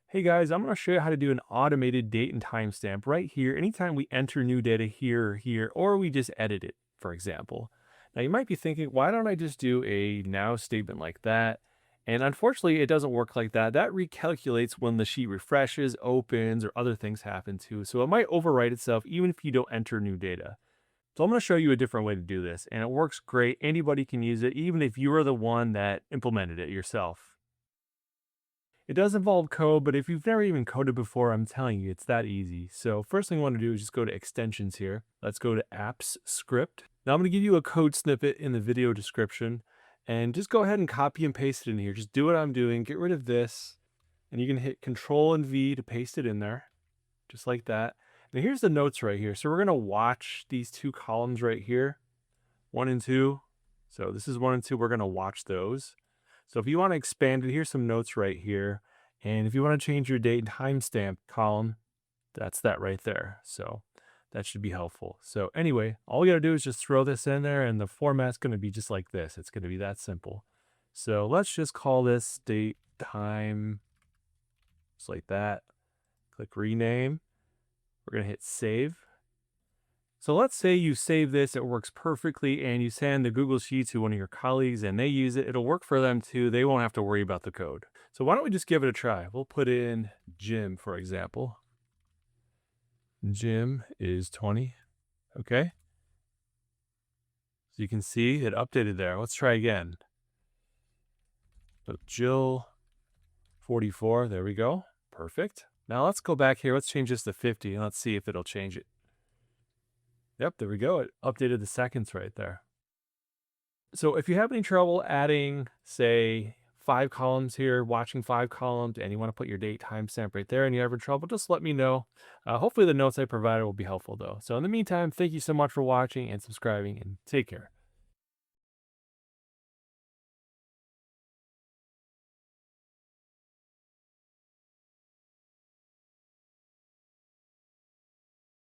Hey guys, I'm going to show you how to do an automated date and timestamp right here. Anytime we enter new data here or here, or we just edit it, for example. Now you might be thinking, why don't I just do a now statement like that? And unfortunately, it doesn't work like that. That recalculates when the sheet refreshes, opens, or other things happen too. So it might overwrite itself even if you don't enter new data. So I'm going to show you a different way to do this, and it works great. Anybody can use it, even if you are the one that implemented it yourself. It does involve code, but if you've never even coded before, I'm telling you, it's that easy. So first thing I want to do is just go to extensions here. Let's go to apps script. Now I'm going to give you a code snippet in the video description, and just go ahead and copy and paste it in here. Just do what I'm doing, get rid of this, and you can hit Control and V to paste it in there, just like that. Now here's the notes right here. So we're going to watch these two columns right here, 1 and 2. So this is 1 and 2, we're going to watch those. So if you want to expand it, here's some notes right here. And if you want to change your date and timestamp column, that's that right there. So that should be helpful. So anyway, all we got to do is just throw this in there and the format's going to be just like this. It's going to be that simple. So let's just call this date, time, just like that. Click rename. We're going to hit save. So let's say you save this, it works perfectly, and you send the Google Sheet to one of your colleagues and they use it. It'll work for them too. They won't have to worry about the code. So why don't we just give it a try? We'll put in Jim, for example. Jim is 20. Okay. So you can see it updated there. Let's try again. So Jill, 44. There we go. Perfect. Now let's go back here. Let's change this to 50 and let's see if it'll change it. Yep, there we go. It updated the seconds right there. So if you have any trouble adding, say, 5 columns here, watching 5 columns, and you want to put your date timestamp right there and you're having trouble, just let me know. Hopefully the notes I provided will be helpful though. So in the meantime, thank you so much for watching and subscribing, and take care.